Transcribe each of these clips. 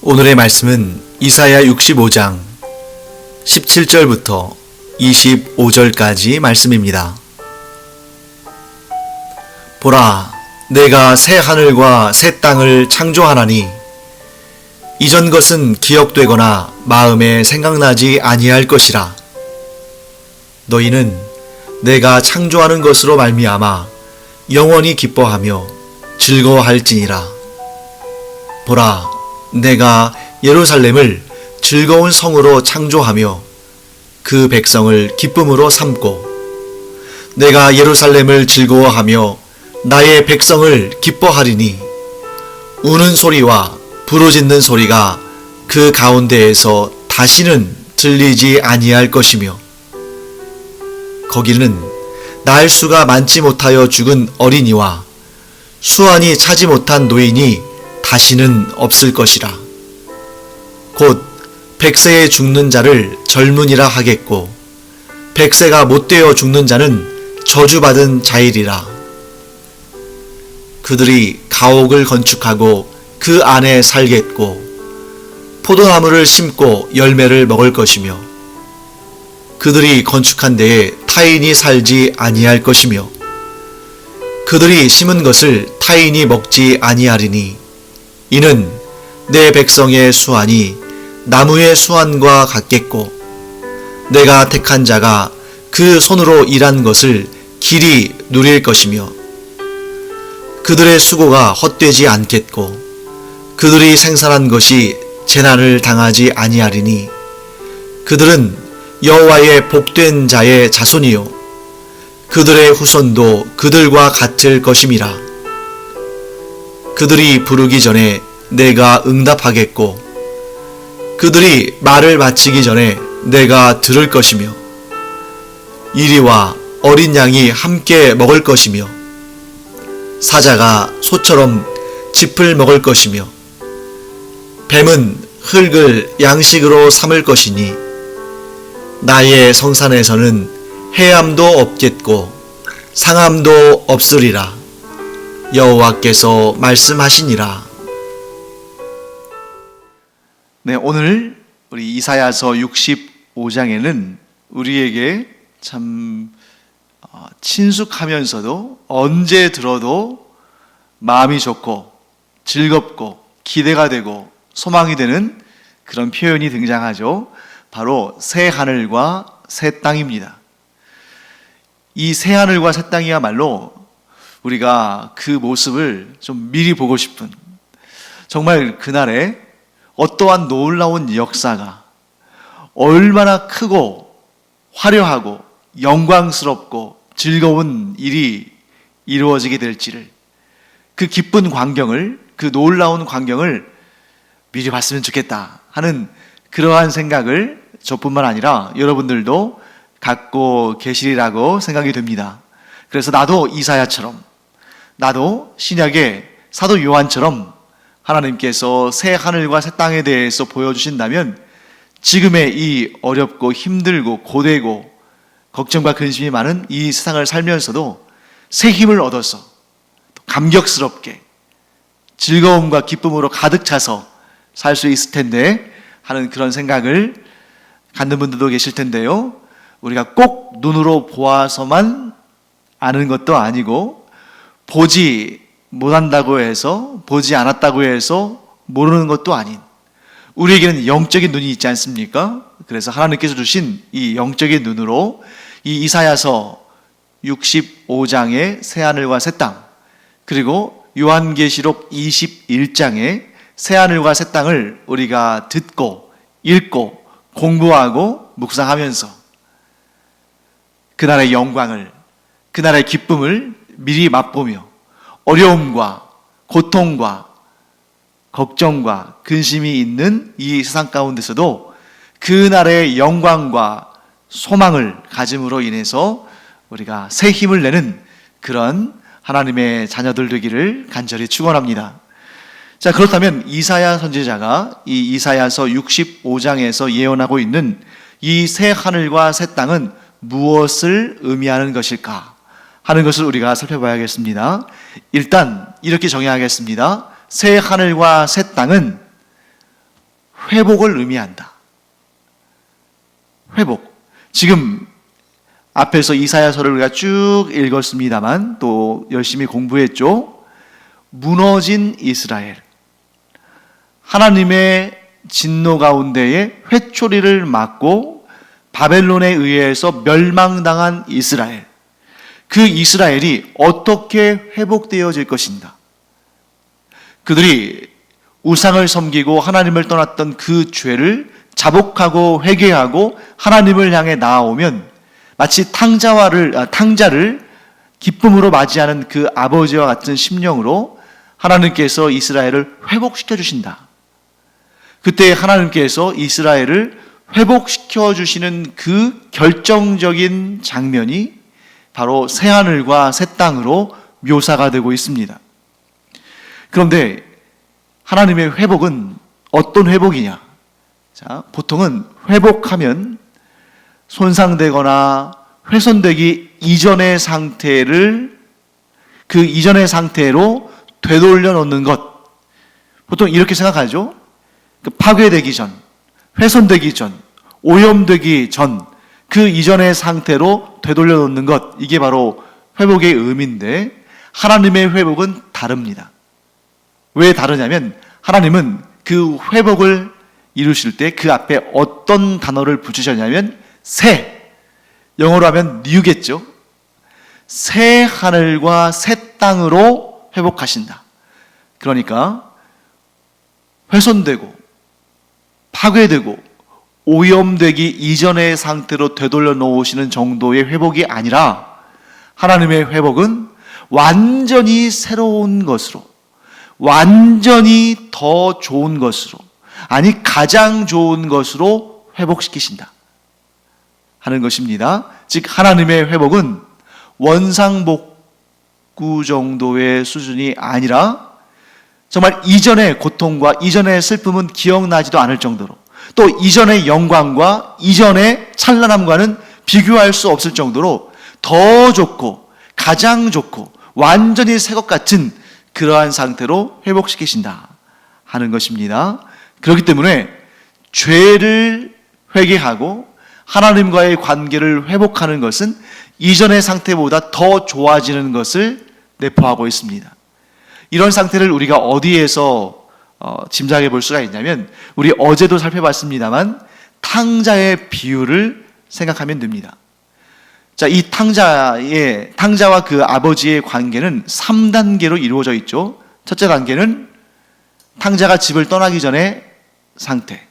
오늘의 말씀은 이사야 65장 17절부터 25절까지 말씀입니다. 보라, 내가 새 하늘과 새 땅을 창조하나니 이전 것은 기억되거나 마음에 생각나지 아니할 것이라. 너희는 내가 창조하는 것으로 말미암아 영원히 기뻐하며 즐거워할지니라. 보라, 내가 예루살렘을 즐거운 성으로 창조하며 그 백성을 기쁨으로 삼고, 내가 예루살렘을 즐거워하며 나의 백성을 기뻐하리니 우는 소리와 부르짖는 소리가 그 가운데에서 다시는 들리지 아니할 것이며, 거기는 낳을 수가 많지 못하여 죽은 어린이와 수완이 차지 못한 노인이 다시는 없을 것이라. 곧 백세에 죽는 자를 젊은이라 하겠고, 백세가 못되어 죽는 자는 저주받은 자이리라. 그들이 가옥을 건축하고 그 안에 살겠고, 포도나무를 심고 열매를 먹을 것이며, 그들이 건축한 데에 타인이 살지 아니할 것이며, 그들이 심은 것을 타인이 먹지 아니하리니, 이는 내 백성의 수완이 나무의 수완과 같겠고, 내가 택한 자가 그 손으로 일한 것을 길이 누릴 것이며, 그들의 수고가 헛되지 않겠고, 그들이 생산한 것이 재난을 당하지 아니하리니, 그들은 여호와의 복된 자의 자손이요 그들의 후손도 그들과 같을 것임이라. 그들이 부르기 전에 내가 응답하겠고, 그들이 말을 마치기 전에 내가 들을 것이며, 이리와 어린 양이 함께 먹을 것이며, 사자가 소처럼 짚을 먹을 것이며, 뱀은 흙을 양식으로 삼을 것이니, 나의 성산에서는 해함도 없겠고 상함도 없으리라. 여호와께서 말씀하시니라. 네, 오늘 우리 이사야서 65장에는 우리에게 참 친숙하면서도 언제 들어도 마음이 좋고 즐겁고 기대가 되고 소망이 되는 그런 표현이 등장하죠. 바로 새 하늘과 새 땅입니다. 이 새 하늘과 새 땅이야말로 우리가 그 모습을 좀 미리 보고 싶은, 정말 그날에 어떠한 놀라운 역사가 얼마나 크고 화려하고 영광스럽고 즐거운 일이 이루어지게 될지를, 그 기쁜 광경을, 그 놀라운 광경을 미리 봤으면 좋겠다 하는 그러한 생각을 저뿐만 아니라 여러분들도 갖고 계시리라고 생각이 됩니다. 그래서 나도 이사야처럼, 나도 신약의 사도 요한처럼 하나님께서 새 하늘과 새 땅에 대해서 보여주신다면, 지금의 이 어렵고 힘들고 고되고 걱정과 근심이 많은 이 세상을 살면서도 새 힘을 얻어서 감격스럽게 즐거움과 기쁨으로 가득 차서 살 수 있을 텐데 하는 그런 생각을 갖는 분들도 계실 텐데요. 우리가 꼭 눈으로 보아서만 아는 것도 아니고, 보지 못한다고 해서, 보지 않았다고 해서 모르는 것도 아닌, 우리에게는 영적인 눈이 있지 않습니까? 그래서 하나님께서 주신 이 영적인 눈으로 이 이사야서 65장의 새 하늘과 새 땅, 그리고 요한계시록 21장의 새 하늘과 새 땅을 우리가 듣고 읽고 공부하고 묵상하면서 그날의 영광을, 그날의 기쁨을 미리 맛보며 어려움과 고통과 걱정과 근심이 있는 이 세상 가운데서도 그날의 영광과 소망을 가짐으로 인해서 우리가 새 힘을 내는 그런 하나님의 자녀들 되기를 간절히 축원합니다. 자, 그렇다면 이사야 선지자가 이 이사야서 65장에서 예언하고 있는 이 새 하늘과 새 땅은 무엇을 의미하는 것일까 하는 것을 우리가 회복을 의미한다. 회복. 지금 앞에서 이사야서를 우리가 쭉 읽었습니다만 또 열심히 공부했죠. 무너진 이스라엘. 하나님의 진노 가운데에 회초리를 맞고 바벨론에 의해서 멸망당한 이스라엘. 그 이스라엘이 어떻게 회복되어질 것인가? 그들이 우상을 섬기고 하나님을 떠났던 그 죄를 자복하고 회개하고 하나님을 향해 나아오면 마치 탕자를 기쁨으로 맞이하는 그 아버지와 같은 심령으로 하나님께서 이스라엘을 회복시켜 주신다. 그때 하나님께서 이스라엘을 회복시켜 주시는 그 결정적인 장면이 바로 새하늘과 새 땅으로 묘사가 되고 있습니다. 그런데 하나님의 회복은 어떤 회복이냐? 자, 보통은 회복하면 손상되거나 훼손되기 이전의 상태를 그 이전의 상태로 되돌려 놓는 것. 보통 이렇게 생각하죠. 파괴되기 전, 훼손되기 전, 오염되기 전, 그 이전의 상태로 되돌려 놓는 것. 이게 바로 회복의 의미인데 하나님의 회복은 다릅니다. 왜 다르냐면 하나님은 그 회복을 이루실 때 그 앞에 어떤 단어를 붙이셨냐면 새, 영어로 하면 new겠죠. 새 하늘과 새 땅으로 회복하신다. 그러니까 훼손되고 파괴되고 오염되기 이전의 상태로 되돌려 놓으시는 정도의 회복이 아니라 하나님의 회복은 완전히 새로운 것으로, 완전히 더 좋은 것으로, 아니 가장 좋은 것으로 회복시키신다 하는 것입니다. 즉 하나님의 회복은 원상복구 정도의 수준이 아니라 정말 이전의 고통과 이전의 슬픔은 기억나지도 않을 정도로, 또 이전의 영광과 이전의 찬란함과는 비교할 수 없을 정도로 더 좋고 가장 좋고 완전히 새 것 같은 그러한 상태로 회복시키신다 하는 것입니다. 그렇기 때문에 죄를 회개하고 하나님과의 관계를 회복하는 것은 이전의 상태보다 더 좋아지는 것을 내포하고 있습니다. 이런 상태를 우리가 어디에서 짐작해 볼 수가 있냐면 우리 어제도 살펴봤습니다만 탕자의 비유를 생각하면 됩니다. 자, 이 탕자와 그 아버지의 관계는 3단계로 이루어져 있죠. 첫째 단계는 탕자가 집을 떠나기 전의 상태.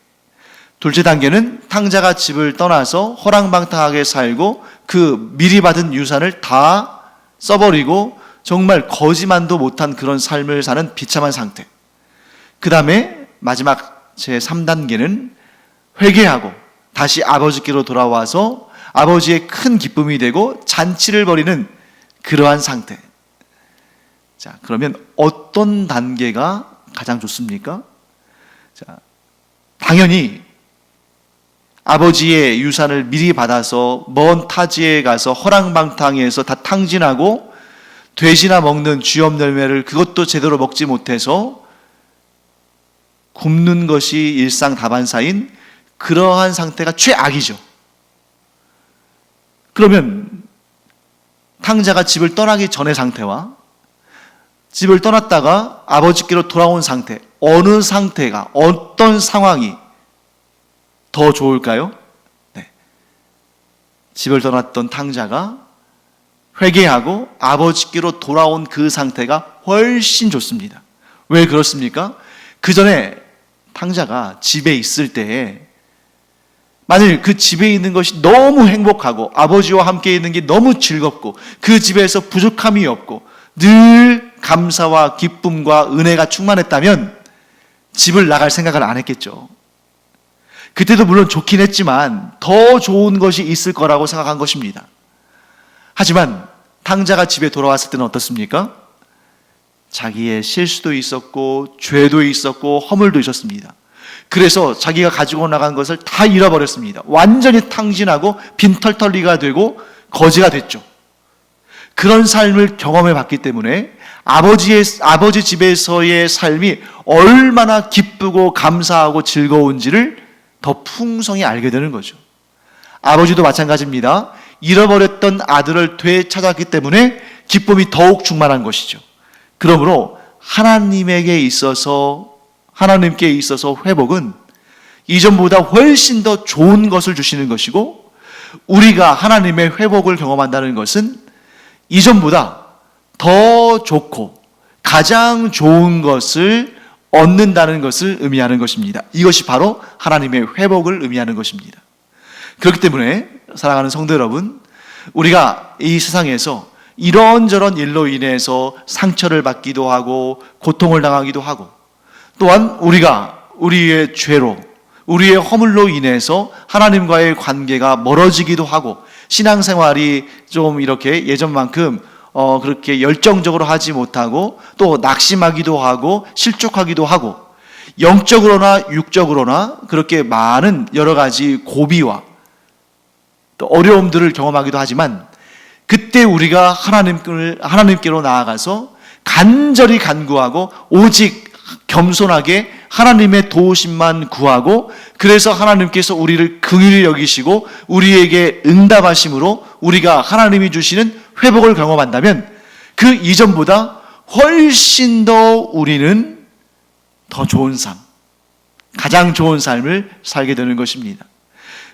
둘째 단계는 탕자가 집을 떠나서 허랑방탕하게 살고 그 미리 받은 유산을 다 써버리고 정말 거지만도 못한 그런 삶을 사는 비참한 상태. 그 다음에 마지막 제 3단계는 회개하고 다시 아버지께로 돌아와서 아버지의 큰 기쁨이 되고 잔치를 벌이는 그러한 상태. 자, 그러면 어떤 단계가 가장 좋습니까? 자, 당연히 아버지의 유산을 미리 받아서 먼 타지에 가서 허랑방탕해서 다 탕진하고 돼지나 먹는 쥐염 열매를 그것도 제대로 먹지 못해서 굶는 것이 일상다반사인 그러한 상태가 최악이죠. 그러면 탕자가 집을 떠나기 전의 상태와 집을 떠났다가 아버지께로 돌아온 상태, 어느 상태가, 어떤 상황이 더 좋을까요? 네. 집을 떠났던 탕자가 회개하고 아버지께로 돌아온 그 상태가 훨씬 좋습니다. 왜 그렇습니까? 그 전에 탕자가 집에 있을 때에 만일 그 집에 있는 것이 너무 행복하고 아버지와 함께 있는 게 너무 즐겁고 그 집에서 부족함이 없고 늘 감사와 기쁨과 은혜가 충만했다면 집을 나갈 생각을 안 했겠죠. 그때도 물론 좋긴 했지만 더 좋은 것이 있을 거라고 생각한 것입니다. 하지만 탕자가 집에 돌아왔을 때는 어떻습니까? 자기의 실수도 있었고 죄도 있었고 허물도 있었습니다. 그래서 자기가 가지고 나간 것을 다 잃어버렸습니다. 완전히 탕진하고 빈털털리가 되고 거지가 됐죠. 그런 삶을 경험해 봤기 때문에 아버지 집에서의 삶이 얼마나 기쁘고 감사하고 즐거운지를 더 풍성히 알게 되는 거죠. 아버지도 마찬가지입니다. 잃어버렸던 아들을 되찾았기 때문에 기쁨이 더욱 충만한 것이죠. 그러므로 하나님께 있어서 회복은 이전보다 훨씬 더 좋은 것을 주시는 것이고, 우리가 하나님의 회복을 경험한다는 것은 이전보다 더 좋고 가장 좋은 것을 얻는다는 것을 의미하는 것입니다. 이것이 바로 하나님의 회복을 의미하는 것입니다. 그렇기 때문에 사랑하는 성도 여러분, 우리가 이 세상에서 이런저런 일로 인해서 상처를 받기도 하고 고통을 당하기도 하고, 또한 우리가 우리의 죄로, 우리의 허물로 인해서 하나님과의 관계가 멀어지기도 하고, 신앙생활이 좀 이렇게 예전만큼 그렇게 열정적으로 하지 못하고, 또 낙심하기도 하고 실족하기도 하고, 영적으로나 육적으로나 그렇게 많은 여러 가지 고비와 또 어려움들을 경험하기도 하지만, 그때 우리가 하나님께로 나아가서 간절히 간구하고 오직 겸손하게 하나님의 도우심만 구하고, 그래서 하나님께서 우리를 긍휼히 여기시고 우리에게 응답하심으로 우리가 하나님이 주시는 회복을 경험한다면, 그 이전보다 훨씬 더 우리는 더 좋은 삶, 가장 좋은 삶을 살게 되는 것입니다.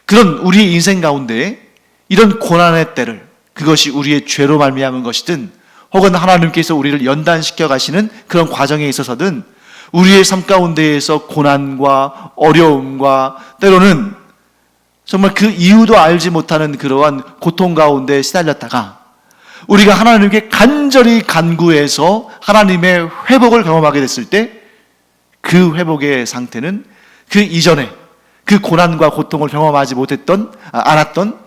그런 우리 인생 가운데 이런 고난의 때를, 그것이 우리의 죄로 말미암은 것이든 혹은 하나님께서 우리를 연단시켜 가시는 그런 과정에 있어서든, 우리의 삶 가운데에서 고난과 어려움과 때로는 정말 그 이유도 알지 못하는 그러한 고통 가운데 시달렸다가 우리가 하나님께 간절히 간구해서 하나님의 회복을 경험하게 됐을 때, 그 회복의 상태는 그 이전에 그 고난과 고통을 경험하지 않았던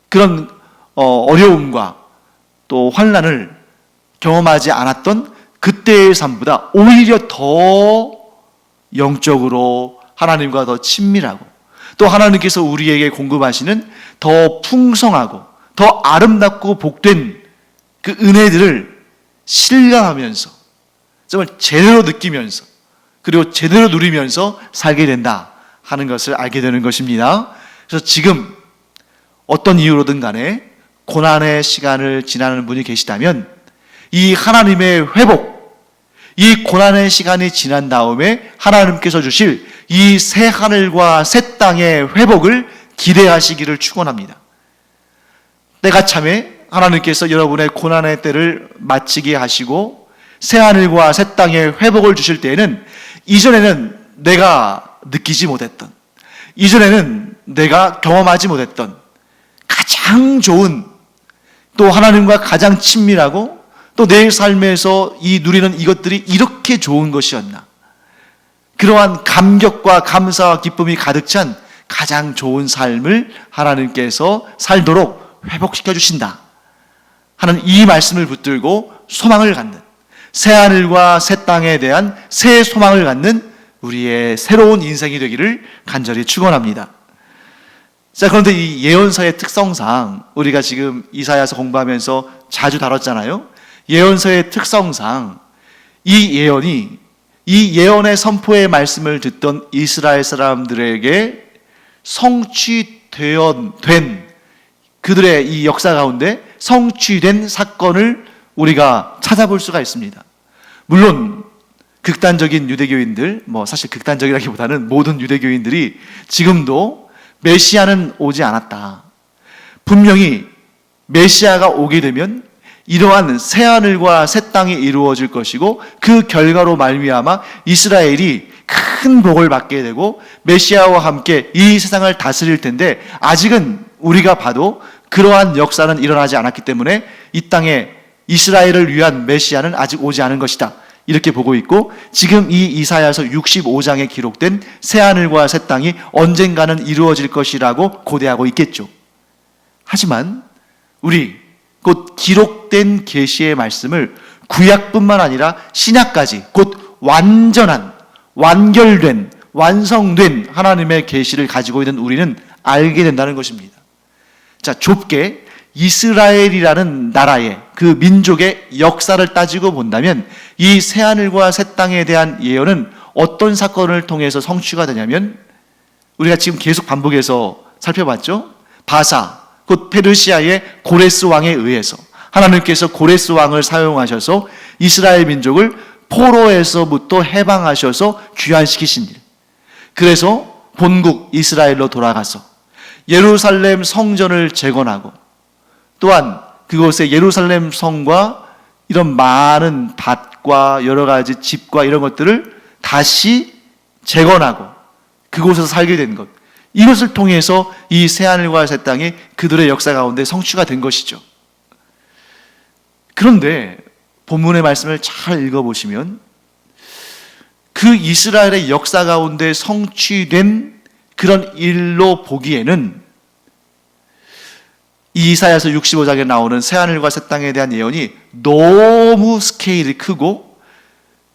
그런 어려움과 또 환난을 경험하지 않았던 그때의 삶보다 오히려 더 영적으로 하나님과 더 친밀하고, 또 하나님께서 우리에게 공급하시는 더 풍성하고 더 아름답고 복된 그 은혜들을 실감하면서 정말 제대로 느끼면서 그리고 제대로 누리면서 살게 된다 하는 것을 알게 되는 것입니다. 그래서 지금 어떤 이유로든 간에 고난의 시간을 지나는 분이 계시다면, 이 하나님의 회복, 이 고난의 시간이 지난 다음에 하나님께서 주실 이 새 하늘과 새 땅의 회복을 기대하시기를 축원합니다. 때가 참에 하나님께서 여러분의 고난의 때를 마치게 하시고 새 하늘과 새 땅의 회복을 주실 때에는, 이전에는 내가 느끼지 못했던, 이전에는 내가 경험하지 못했던 가장 좋은, 또 하나님과 가장 친밀하고 또 내 삶에서 누리는 이것들이 이렇게 좋은 것이었나, 그러한 감격과 감사와 기쁨이 가득 찬 가장 좋은 삶을 하나님께서 살도록 회복시켜 주신다 하는 이 말씀을 붙들고 소망을 갖는, 새하늘과 새 땅에 대한 새 소망을 갖는 우리의 새로운 인생이 되기를 간절히 축원합니다. 자, 그런데 이 예언서의 특성상, 우리가 지금 이사야서 공부하면서 자주 다뤘잖아요. 예언서의 특성상 이 예언의 선포의 말씀을 듣던 이스라엘 사람들에게 성취된 그들의 이 역사 가운데 성취된 사건을 우리가 찾아볼 수가 있습니다. 물론 극단적인 유대교인들, 사실 극단적이라기보다는 모든 유대교인들이 지금도 메시아는 오지 않았다, 분명히 메시아가 오게 되면 이러한 새하늘과 새 땅이 이루어질 것이고, 그 결과로 말미암아 이스라엘이 큰 복을 받게 되고 메시아와 함께 이 세상을 다스릴 텐데, 아직은 우리가 봐도 그러한 역사는 일어나지 않았기 때문에 이 땅에 이스라엘을 위한 메시아는 아직 오지 않은 것이다, 이렇게 보고 있고, 지금 이 이사야서 65장에 기록된 새하늘과 새 땅이 언젠가는 이루어질 것이라고 고대하고 있겠죠. 하지만 우리 곧 기록된 계시의 말씀을 구약뿐만 아니라 신약까지 곧 완전한, 완결된, 완성된 하나님의 계시를 가지고 있는 우리는 알게 된다는 것입니다. 자, 좁게 이스라엘이라는 나라의 그 민족의 역사를 따지고 본다면 이 새하늘과 새 땅에 대한 예언은 어떤 사건을 통해서 성취가 되냐면 우리가 지금 계속 반복해서 살펴봤죠. 바사, 곧 페르시아의 고레스 왕에 의해서 하나님께서 고레스 왕을 사용하셔서 이스라엘 민족을 포로에서부터 해방하셔서 귀환시키신 일. 그래서 본국 이스라엘로 돌아가서 예루살렘 성전을 재건하고 또한 그곳에 예루살렘 성과 이런 많은 밭과 여러 가지 집과 이런 것들을 다시 재건하고 그곳에서 살게 된 것. 이것을 통해서 이 새하늘과 새 땅이 그들의 역사 가운데 성취가 된 것이죠. 그런데 본문의 말씀을 잘 읽어보시면 그 이스라엘의 역사 가운데 성취된 그런 일로 보기에는 이 이사야서 65장에 나오는 새하늘과 새 땅에 대한 예언이 너무 스케일이 크고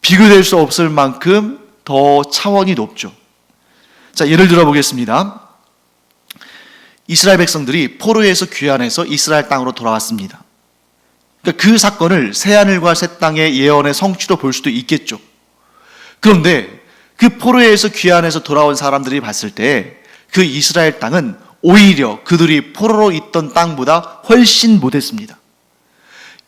비교될 수 없을 만큼 더 차원이 높죠. 자, 예를 들어 보겠습니다. 이스라엘 백성들이 포로에서 귀환해서 이스라엘 땅으로 돌아왔습니다. 그러니까 그 사건을 새하늘과 새 땅의 예언의 성취로 볼 수도 있겠죠. 그런데 그 포로에서 귀환해서 돌아온 사람들이 봤을 때 그 이스라엘 땅은 오히려 그들이 포로로 있던 땅보다 훨씬 못했습니다.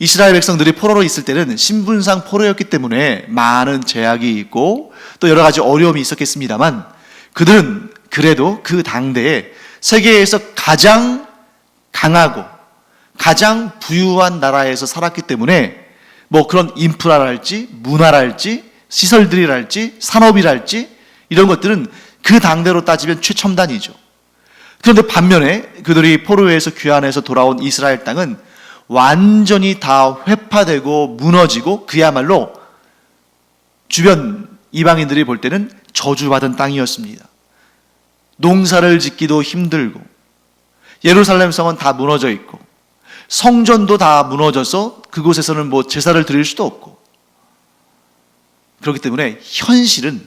이스라엘 백성들이 포로로 있을 때는 신분상 포로였기 때문에 많은 제약이 있고 또 여러 가지 어려움이 있었겠습니다만 그들은 그래도 그 당대에 세계에서 가장 강하고 가장 부유한 나라에서 살았기 때문에 뭐 그런 인프라랄지 문화랄지 시설들이랄지 산업이랄지 이런 것들은 그 당대로 따지면 최첨단이죠. 그런데 반면에 그들이 포로에서 귀환해서 돌아온 이스라엘 땅은 완전히 다 회파되고 무너지고 그야말로 주변 이방인들이 볼 때는 저주받은 땅이었습니다. 농사를 짓기도 힘들고 예루살렘 성은 다 무너져 있고 성전도 다 무너져서 그곳에서는 뭐 제사를 드릴 수도 없고 그렇기 때문에 현실은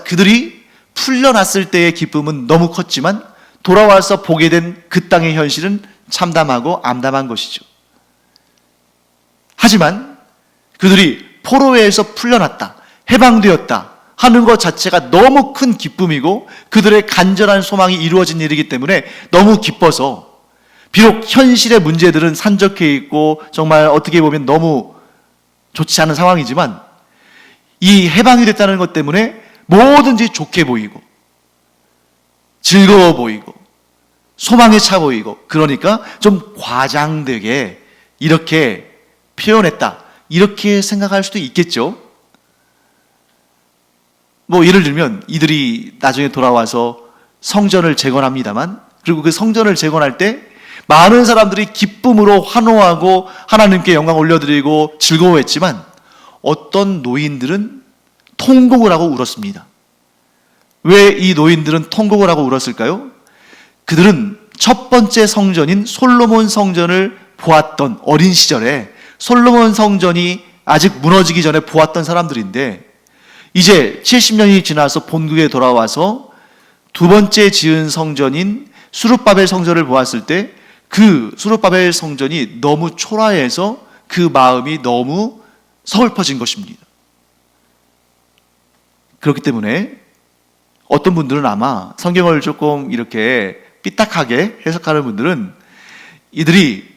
그들이 풀려났을 때의 기쁨은 너무 컸지만 돌아와서 보게 된 그 땅의 현실은 참담하고 암담한 것이죠. 하지만 그들이 포로에서 풀려났다, 해방되었다 하는 것 자체가 너무 큰 기쁨이고 그들의 간절한 소망이 이루어진 일이기 때문에 너무 기뻐서 비록 현실의 문제들은 산적해 있고 정말 어떻게 보면 너무 좋지 않은 상황이지만 이 해방이 됐다는 것 때문에 뭐든지 좋게 보이고 즐거워 보이고 소망에 차 보이고 그러니까 좀 과장되게 이렇게 표현했다 이렇게 생각할 수도 있겠죠. 뭐 예를 들면 이들이 나중에 돌아와서 성전을 재건합니다만 그리고 그 성전을 재건할 때 많은 사람들이 기쁨으로 환호하고 하나님께 영광 올려드리고 즐거워했지만 어떤 노인들은 통곡을 하고 울었습니다. 왜 이 노인들은 통곡을 하고 울었을까요? 그들은 첫 번째 성전인 솔로몬 성전을 보았던 어린 시절에 솔로몬 성전이 아직 무너지기 전에 보았던 사람들인데 이제 70년이 지나서 본국에 돌아와서 두 번째 지은 성전인 수룹바벨 성전을 보았을 때 그 수룹바벨 성전이 너무 초라해서 그 마음이 너무 서글퍼진 것입니다. 그렇기 때문에 어떤 분들은 아마 성경을 조금 이렇게 삐딱하게 해석하는 분들은 이들이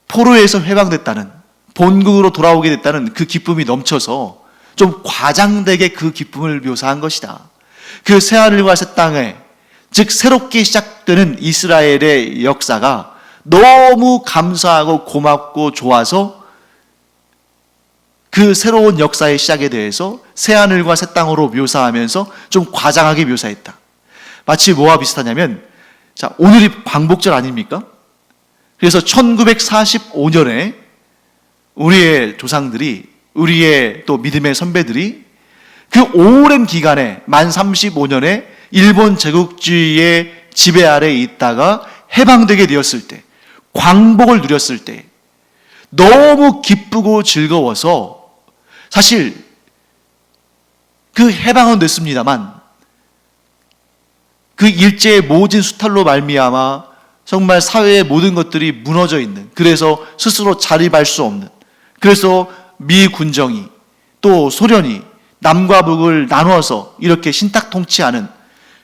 포로에서 해방됐다는 본국으로 돌아오게 됐다는 그 기쁨이 넘쳐서 좀 과장되게 그 기쁨을 묘사한 것이다. 그 새하늘과 새 땅에 즉 새롭게 시작되는 이스라엘의 역사가 너무 감사하고 고맙고 좋아서 그 새로운 역사의 시작에 대해서 새하늘과 새 땅으로 묘사하면서 좀 과장하게 묘사했다. 마치 뭐와 비슷하냐면 오늘이 광복절 아닙니까? 그래서 1945년에 우리의 조상들이 우리의 또 믿음의 선배들이 그 오랜 기간에 만 35년에 일본 제국주의의 지배 아래에 있다가 해방되게 되었을 때 광복을 누렸을 때 너무 기쁘고 즐거워서 사실 그 해방은 됐습니다만 그 일제의 모진 수탈로 말미암아 정말 사회의 모든 것들이 무너져 있는, 그래서 스스로 자립할 수 없는, 그래서 미군정이 또 소련이 남과 북을 나누어서 이렇게 신탁통치하는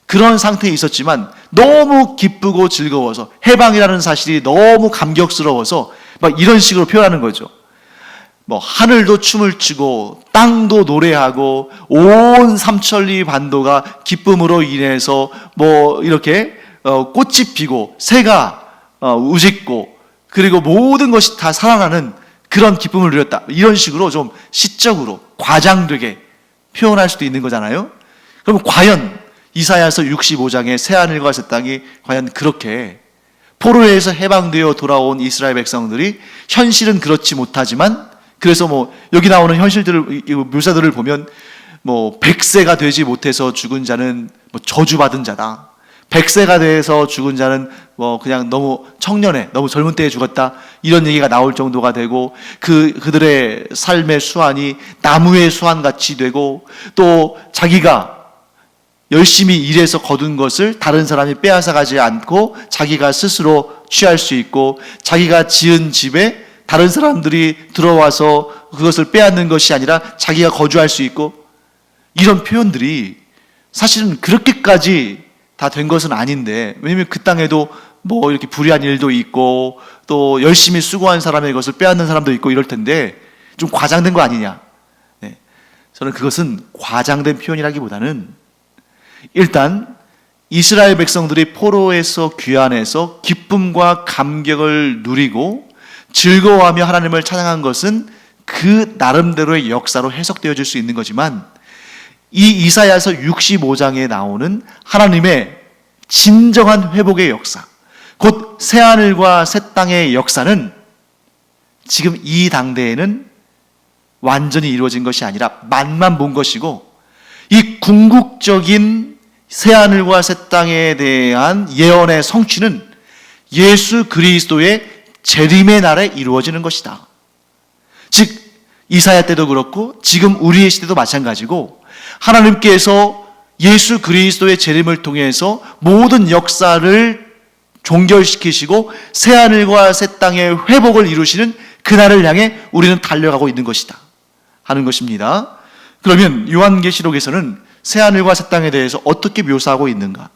그런 상태에 있었지만 너무 기쁘고 즐거워서, 해방이라는 사실이 너무 감격스러워서 막 이런 식으로 표현하는 거죠. 뭐 하늘도 춤을 추고 땅도 노래하고 온 삼천리 반도가 기쁨으로 인해서 뭐 이렇게 꽃이 피고 새가 우짖고, 그리고 모든 것이 다 살아나는 그런 기쁨을 누렸다, 이런 식으로 좀 시적으로 과장되게 표현할 수도 있는 거잖아요. 그럼 과연 이사야서 65장의 새하늘과 새 땅이 과연 그렇게 포로에서 해방되어 돌아온 이스라엘 백성들이, 현실은 그렇지 못하지만, 그래서 뭐 여기 나오는 현실들을, 묘사들을 보면 뭐 100세가 되지 못해서 죽은 자는 뭐 저주받은 자다, 100세가 돼서 죽은 자는 뭐 그냥 너무 청년에, 너무 젊은 때에 죽었다, 이런 얘기가 나올 정도가 되고, 그들의 삶의 수완이 나무의 수완같이 되고, 또 자기가 열심히 일해서 거둔 것을 다른 사람이 빼앗아가지 않고 자기가 스스로 취할 수 있고, 자기가 지은 집에 다른 사람들이 들어와서 그것을 빼앗는 것이 아니라 자기가 거주할 수 있고, 이런 표현들이 사실은 그렇게까지 다 된 것은 아닌데, 왜냐면 그 땅에도 뭐 이렇게 불의한 일도 있고 또 열심히 수고한 사람의 것을 빼앗는 사람도 있고 이럴 텐데 좀 과장된 거 아니냐. 네. 저는 그것은 과장된 표현이라기보다는, 일단 이스라엘 백성들이 포로에서 귀환해서 기쁨과 감격을 누리고 즐거워하며 하나님을 찬양한 것은 그 나름대로의 역사로 해석되어질 수 있는 거지만, 이 이사야서 65장에 나오는 하나님의 진정한 회복의 역사, 곧 새하늘과 새 땅의 역사는 지금 이 당대에는 완전히 이루어진 것이 아니라 맛만 본 것이고, 이 궁극적인 새하늘과 새 땅에 대한 예언의 성취는 예수 그리스도의 재림의 날에 이루어지는 것이다. 즉 이사야 때도 그렇고 지금 우리의 시대도 마찬가지고, 하나님께서 예수 그리스도의 재림을 통해서 모든 역사를 종결시키시고 새하늘과 새 땅의 회복을 이루시는 그날을 향해 우리는 달려가고 있는 것이다 하는 것입니다. 그러면 요한계시록에서는 새하늘과 새 땅에 대해서 어떻게 묘사하고 있는가?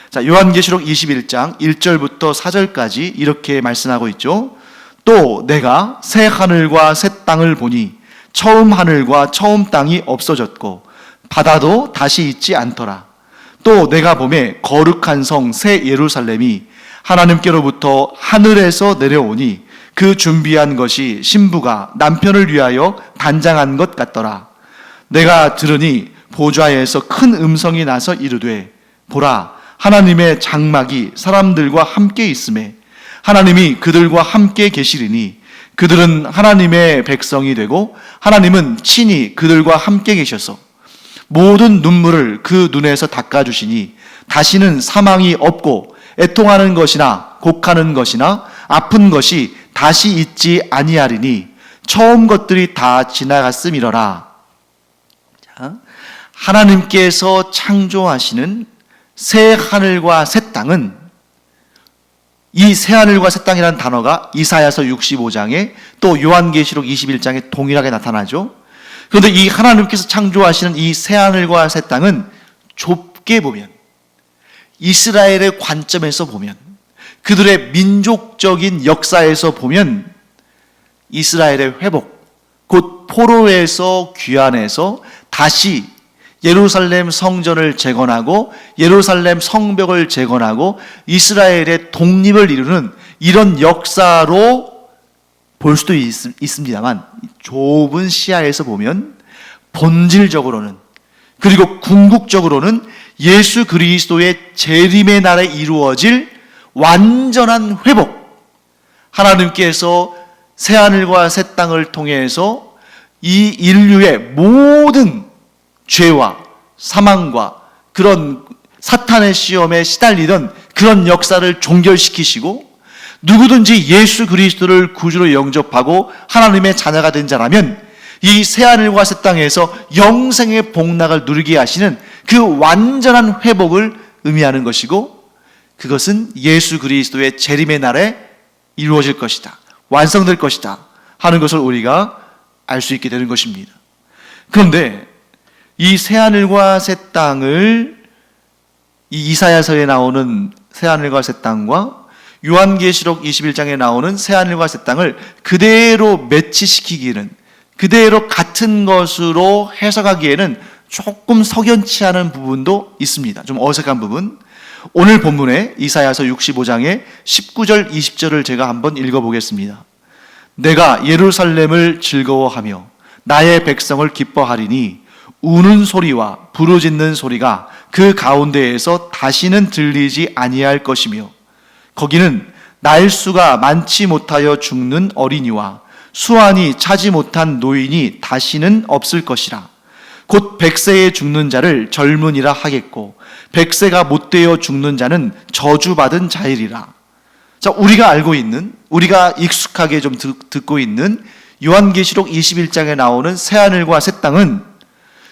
자, 요한계시록 21장 1절부터 4절까지 이렇게 말씀하고 있죠. 또 내가 새 하늘과 새 땅을 보니 처음 하늘과 처음 땅이 없어졌고 바다도 다시 있지 않더라. 또 내가 보매 거룩한 성 새 예루살렘이 하나님께로부터 하늘에서 내려오니 그 준비한 것이 신부가 남편을 위하여 단장한 것 같더라. 내가 들으니 보좌에서 큰 음성이 나서 이르되 보라, 하나님의 장막이 사람들과 함께 있음에 하나님이 그들과 함께 계시리니 그들은 하나님의 백성이 되고 하나님은 친히 그들과 함께 계셔서 모든 눈물을 그 눈에서 닦아주시니 다시는 사망이 없고 애통하는 것이나 곡하는 것이나 아픈 것이 다시 있지 아니하리니 처음 것들이 다 지나갔음이러라. 자, 하나님께서 창조하시는 새 하늘과 새 땅은, 이 새 하늘과 새 땅이라는 단어가 이사야서 65장에 또 요한계시록 21장에 동일하게 나타나죠. 그런데 이 하나님께서 창조하시는 이 새 하늘과 새 땅은 좁게 보면, 이스라엘의 관점에서 보면, 그들의 민족적인 역사에서 보면 이스라엘의 회복, 곧 포로에서 귀환해서 다시 예루살렘 성전을 재건하고 예루살렘 성벽을 재건하고 이스라엘의 독립을 이루는 이런 역사로 볼 수도 있습니다만, 좁은 시야에서 보면 본질적으로는, 그리고 궁극적으로는 예수 그리스도의 재림의 날에 이루어질 완전한 회복, 하나님께서 새하늘과 새 땅을 통해서 이 인류의 모든 죄와 사망과 그런 사탄의 시험에 시달리던 그런 역사를 종결시키시고, 누구든지 예수 그리스도를 구주로 영접하고 하나님의 자녀가 된 자라면 이 새하늘과 새 땅에서 영생의 복락을 누리게 하시는 그 완전한 회복을 의미하는 것이고, 그것은 예수 그리스도의 재림의 날에 이루어질 것이다, 완성될 것이다 하는 것을 우리가 알 수 있게 되는 것입니다. 그런데 이 새하늘과 새 땅을, 이 이사야서에 나오는 새하늘과 새 땅과 요한계시록 21장에 나오는 새하늘과 새 땅을 그대로 매치시키기는, 그대로 같은 것으로 해석하기에는 조금 석연치 않은 부분도 있습니다. 좀 어색한 부분. 오늘 본문에 이사야서 65장의 19절 20절을 제가 한번 읽어보겠습니다. 내가 예루살렘을 즐거워하며 나의 백성을 기뻐하리니 우는 소리와 부르짖는 소리가 그 가운데에서 다시는 들리지 아니할 것이며 거기는 날수가 많지 못하여 죽는 어린이와 수완이 차지 못한 노인이 다시는 없을 것이라. 곧 백세에 죽는 자를 젊은이라 하겠고 백세가 못되어 죽는 자는 저주받은 자이리라. 자, 우리가 알고 있는, 우리가 익숙하게 좀 듣고 있는 요한계시록 21장에 나오는 새하늘과 새 땅은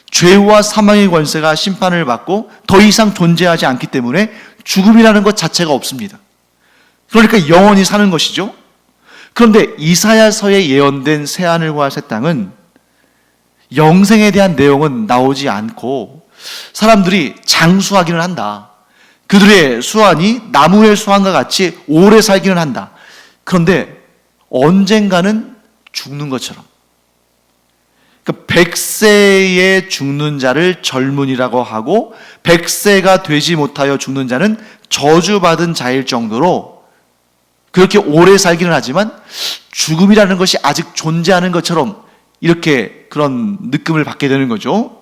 죄와 사망의 권세가 심판을 받고 더 이상 존재하지 않기 때문에 죽음이라는 것 자체가 없습니다. 그러니까 영원히 사는 것이죠. 그런데 이사야서에 예언된 새하늘과 새 땅은 영생에 대한 내용은 나오지 않고 사람들이 장수하기는 한다. 그들의 수완이 나무의 수완과 같이 오래 살기는 한다. 그런데 언젠가는 죽는 것처럼, 그러니까 100세에 죽는 자를 젊은이라고 하고 100세가 되지 못하여 죽는 자는 저주받은 자일 정도로 그렇게 오래 살기는 하지만 죽음이라는 것이 아직 존재하는 것처럼 이렇게 그런 느낌을 받게 되는 거죠.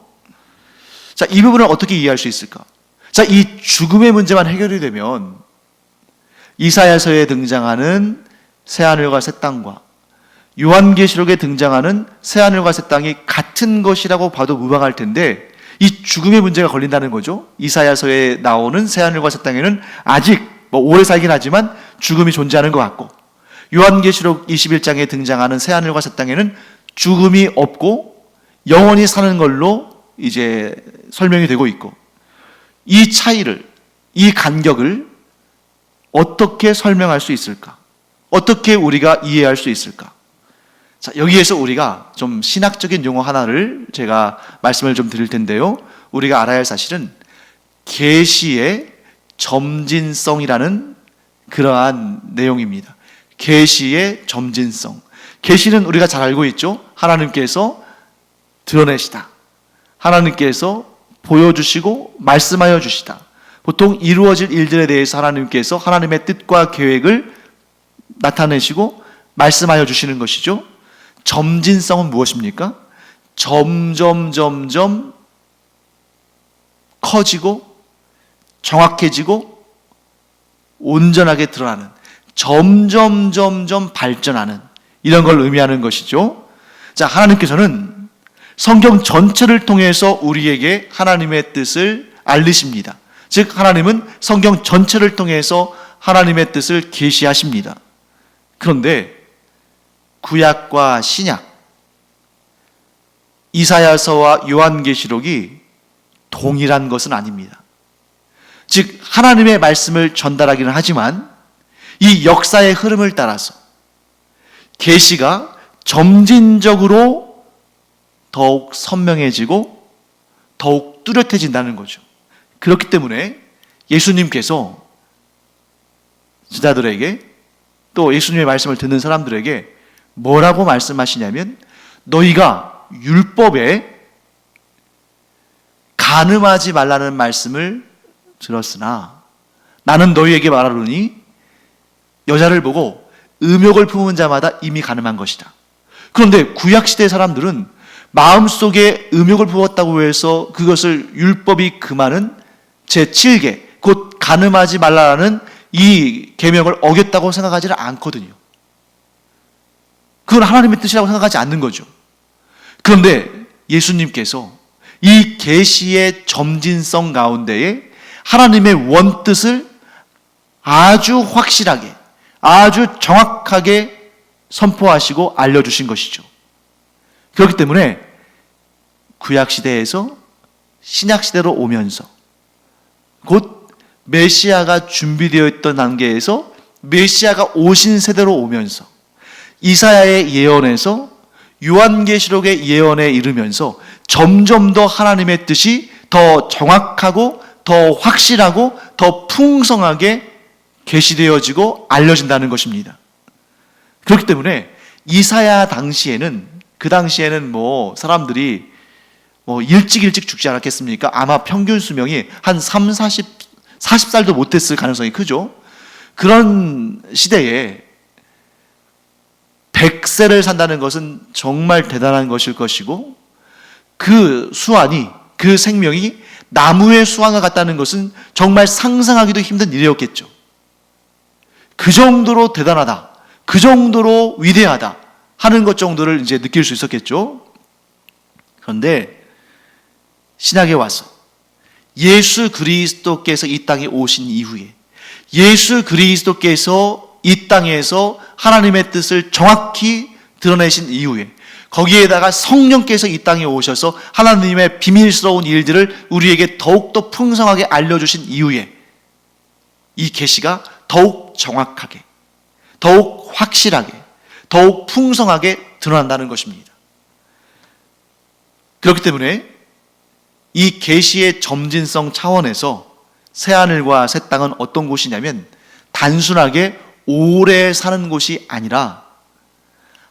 자, 이 부분을 어떻게 이해할 수 있을까? 자, 이 죽음의 문제만 해결이 되면 이사야서에 등장하는 새하늘과 새 땅과 요한계시록에 등장하는 새하늘과 새 땅이 같은 것이라고 봐도 무방할 텐데 이 죽음의 문제가 걸린다는 거죠. 이사야서에 나오는 새하늘과 새 땅에는 아직 오래 살긴 하지만 죽음이 존재하는 것 같고 요한계시록 21장에 등장하는 새하늘과 새 땅에는 죽음이 없고 영원히 사는 걸로 이제 설명이 되고 있고, 이 차이를, 이 간격을 어떻게 설명할 수 있을까? 어떻게 우리가 이해할 수 있을까? 자, 여기에서 우리가 좀 신학적인 용어 하나를 제가 말씀을 좀 드릴 텐데요. 우리가 알아야 할 사실은 계시의 점진성이라는 그러한 내용입니다. 계시의 점진성. 계시는 우리가 잘 알고 있죠. 하나님께서 드러내시다. 하나님께서 보여주시고 말씀하여 주시다. 보통 이루어질 일들에 대해서 하나님께서 하나님의 뜻과 계획을 나타내시고 말씀하여 주시는 것이죠. 점진성은 무엇입니까? 점점 커지고 정확해지고 온전하게 드러나는, 점점 발전하는, 이런 걸 의미하는 것이죠. 자, 하나님께서는 성경 전체를 통해서 우리에게 하나님의 뜻을 알리십니다. 즉 하나님은 성경 전체를 통해서 하나님의 뜻을 계시하십니다. 그런데 구약과 신약, 이사야서와 요한계시록이 동일한 것은 아닙니다. 즉 하나님의 말씀을 전달하기는 하지만 이 역사의 흐름을 따라서 계시가 점진적으로 더욱 선명해지고 더욱 뚜렷해진다는 거죠. 그렇기 때문에 예수님께서 제자들에게, 또 예수님의 말씀을 듣는 사람들에게 뭐라고 말씀하시냐면, 너희가 율법에 간음하지 말라는 말씀을 들었으나 나는 너희에게 말하노니 여자를 보고 음욕을 품은 자마다 이미 간음한 것이다. 그런데 구약시대 사람들은 마음속에 음욕을 부었다고 해서 그것을 율법이 금하는 제7계, 곧 간음하지 말라는 이 계명을 어겼다고 생각하지는 않거든요. 그건 하나님의 뜻이라고 생각하지 않는 거죠. 그런데 예수님께서 이 계시의 점진성 가운데에 하나님의 원뜻을 아주 확실하게, 아주 정확하게 선포하시고 알려주신 것이죠. 그렇기 때문에 구약시대에서 신약시대로 오면서 곧 메시아가 준비되어 있던 단계에서 메시아가 오신 세대로 오면서 이사야의 예언에서 요한계시록의 예언에 이르면서 점점 더 하나님의 뜻이 더 정확하고 더 확실하고 더 풍성하게 계시되어지고 알려진다는 것입니다. 그렇기 때문에 이사야 당시에는, 그 당시에는 사람들이 일찍 죽지 않았겠습니까? 아마 평균 수명이 한 40살도 못했을 가능성이 크죠. 그런 시대에 100세를 산다는 것은 정말 대단한 것일 것이고, 그 수완이, 그 생명이 나무의 수완과 같다는 것은 정말 상상하기도 힘든 일이었겠죠. 그 정도로 대단하다, 그 정도로 위대하다 하는 것 정도를 이제 느낄 수 있었겠죠. 그런데 신약에 와서 예수 그리스도께서 이 땅에 오신 이후에, 예수 그리스도께서 이 땅에서 하나님의 뜻을 정확히 드러내신 이후에, 거기에다가 성령께서 이 땅에 오셔서 하나님의 비밀스러운 일들을 우리에게 더욱더 풍성하게 알려주신 이후에 이 계시가 더욱 정확하게, 더욱 확실하게, 더욱 풍성하게 드러난다는 것입니다. 그렇기 때문에 이 계시의 점진성 차원에서 새하늘과 새 땅은 어떤 곳이냐면 단순하게 오래 사는 곳이 아니라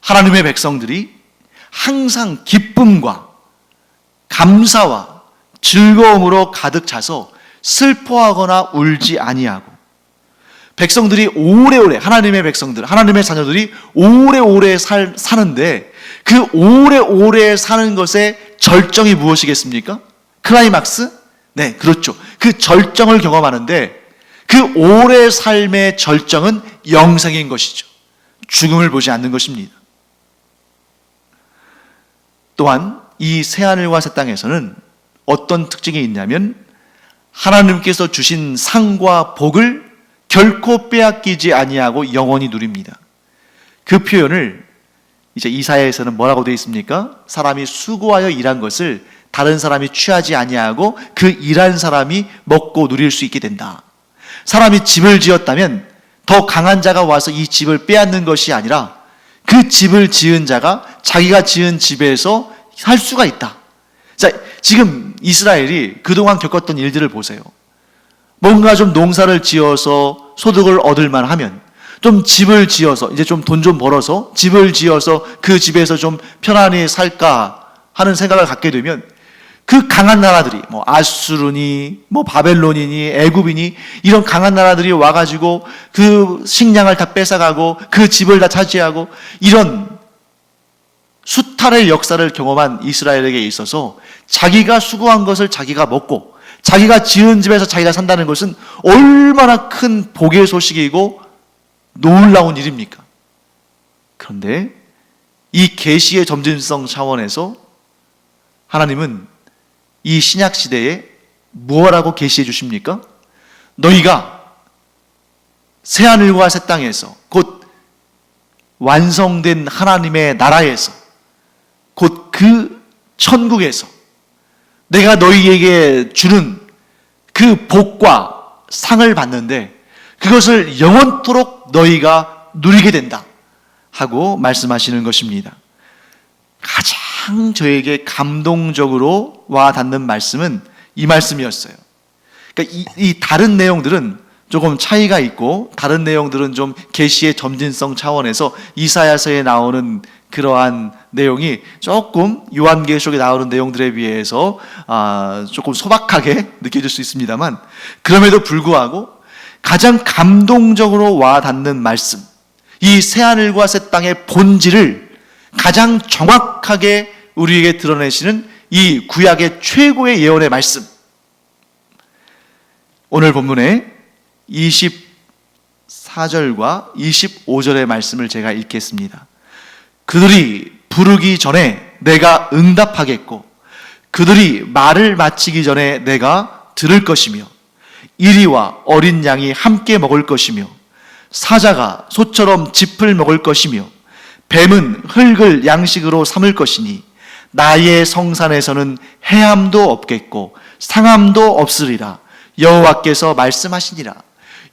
하나님의 백성들이 항상 기쁨과 감사와 즐거움으로 가득 차서 슬퍼하거나 울지 아니하고, 백성들이 오래오래, 하나님의 백성들, 하나님의 자녀들이 오래오래 사는데 그 오래오래 사는 것의 절정이 무엇이겠습니까? 클라이막스? 네, 그렇죠. 그 절정을 경험하는데 그 오래 삶의 절정은 영생인 것이죠. 죽음을 보지 않는 것입니다. 또한 이 새하늘과 새 땅에서는 어떤 특징이 있냐면 하나님께서 주신 상과 복을 결코 빼앗기지 아니하고 영원히 누립니다. 그 표현을 이제 이사야에서는 뭐라고 되어 있습니까? 사람이 수고하여 일한 것을 다른 사람이 취하지 아니하고 그 일한 사람이 먹고 누릴 수 있게 된다. 사람이 집을 지었다면 더 강한 자가 와서 이 집을 빼앗는 것이 아니라 그 집을 지은 자가 자기가 지은 집에서 살 수가 있다. 자, 지금 이스라엘이 그동안 겪었던 일들을 보세요. 뭔가 좀 농사를 지어서 소득을 얻을 만하면, 좀 집을 지어서 이제 좀 돈 좀 벌어서 집을 지어서 그 집에서 좀 편안히 살까 하는 생각을 갖게 되면 그 강한 나라들이 아수르니 바벨론이니 애굽이니 이런 강한 나라들이 와가지고 그 식량을 다 뺏어가고 그 집을 다 차지하고, 이런 수탈의 역사를 경험한 이스라엘에게 있어서 자기가 수고한 것을 자기가 먹고 자기가 지은 집에서 자기가 산다는 것은 얼마나 큰 복의 소식이고 놀라운 일입니까? 그런데 이 계시의 점진성 차원에서 하나님은 이 신약 시대에 무엇라고 계시해 주십니까? 너희가 새하늘과 새 땅에서, 곧 완성된 하나님의 나라에서, 곧 그 천국에서 내가 너희에게 주는 그 복과 상을 받는데 그것을 영원토록 너희가 누리게 된다 하고 말씀하시는 것입니다. 가장 저에게 감동적으로 와 닿는 말씀은 이 말씀이었어요. 그러니까 이 다른 내용들은 조금 차이가 있고, 다른 내용들은 좀 계시의 점진성 차원에서 이사야서에 나오는 그러한 내용이 조금 요한계시록에 나오는 내용들에 비해서 조금 소박하게 느껴질 수 있습니다만, 그럼에도 불구하고 가장 감동적으로 와 닿는 말씀, 이 새하늘과 새 땅의 본질을 가장 정확하게 우리에게 드러내시는 이 구약의 최고의 예언의 말씀, 오늘 본문의 24절과 25절의 말씀을 제가 읽겠습니다. 그들이 부르기 전에 내가 응답하겠고 그들이 말을 마치기 전에 내가 들을 것이며 이리와 어린 양이 함께 먹을 것이며 사자가 소처럼 짚을 먹을 것이며 뱀은 흙을 양식으로 삼을 것이니 나의 성산에서는 해함도 없겠고 상함도 없으리라. 여호와께서 말씀하시니라.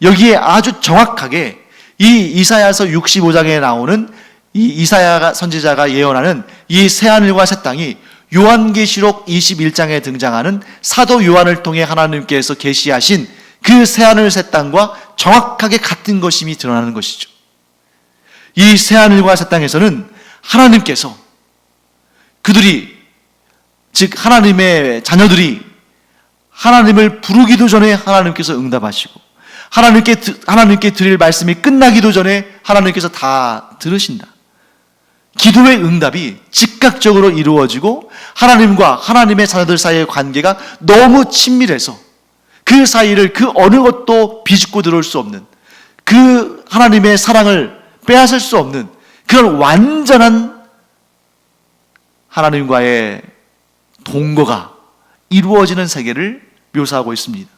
여기에 아주 정확하게 이 이사야서 65장에 나오는 이 이사야 선지자가 예언하는 이 새하늘과 새 땅이 요한계시록 21장에 등장하는 사도 요한을 통해 하나님께서 계시하신 그 새하늘 새 땅과 정확하게 같은 것임이 드러나는 것이죠. 이 새하늘과 새 땅에서는 하나님께서 그들이, 즉 하나님의 자녀들이 하나님을 부르기도 전에 하나님께서 응답하시고 하나님께 드릴 말씀이 끝나기도 전에 하나님께서 다 들으신다. 기도의 응답이 즉각적으로 이루어지고 하나님과 하나님의 자녀들 사이의 관계가 너무 친밀해서 그 사이를 그 어느 것도 비집고 들어올 수 없는, 그 하나님의 사랑을 빼앗을 수 없는 그런 완전한 하나님과의 동거가 이루어지는 세계를 묘사하고 있습니다.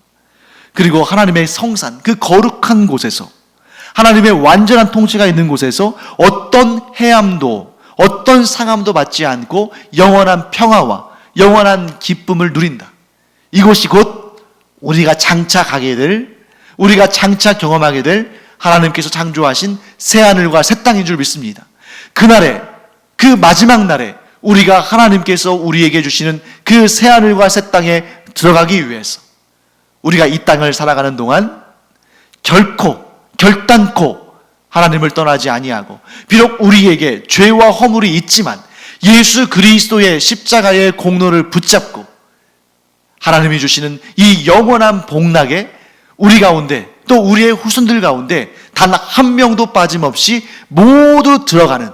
그리고 하나님의 성산, 그 거룩한 곳에서, 하나님의 완전한 통치가 있는 곳에서 어떤 해함도 어떤 상함도 받지 않고 영원한 평화와 영원한 기쁨을 누린다. 이곳이 곧 우리가 장차 가게 될, 우리가 장차 경험하게 될 하나님께서 창조하신 새하늘과 새 땅인 줄 믿습니다. 그날에, 그 마지막 날에 우리가 하나님께서 우리에게 주시는 그 새하늘과 새 땅에 들어가기 위해서 우리가 이 땅을 살아가는 동안 결단코 하나님을 떠나지 아니하고, 비록 우리에게 죄와 허물이 있지만 예수 그리스도의 십자가의 공로를 붙잡고 하나님이 주시는 이 영원한 복락에 우리 가운데, 또 우리의 후손들 가운데 단 한 명도 빠짐없이 모두 들어가는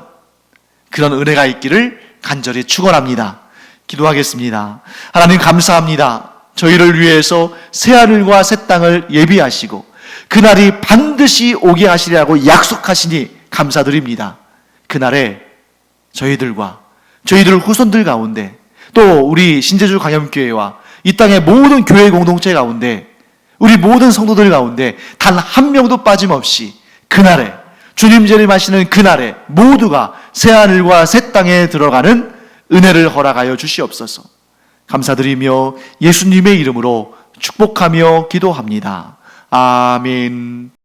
그런 은혜가 있기를 간절히 축원합니다. 기도하겠습니다. 하나님 감사합니다. 저희를 위해서 새하늘과 새 땅을 예비하시고 그날이 반드시 오게 하시리라고 약속하시니 감사드립니다. 그날에 저희들과 저희들 후손들 가운데, 또 우리 신제주 강염교회와 이 땅의 모든 교회 공동체 가운데, 우리 모든 성도들 가운데 단 한 명도 빠짐없이 그날에, 주님 재림하시는 그날에 모두가 새하늘과 새 땅에 들어가는 은혜를 허락하여 주시옵소서. 감사드리며 예수님의 이름으로 축복하며 기도합니다. 아멘.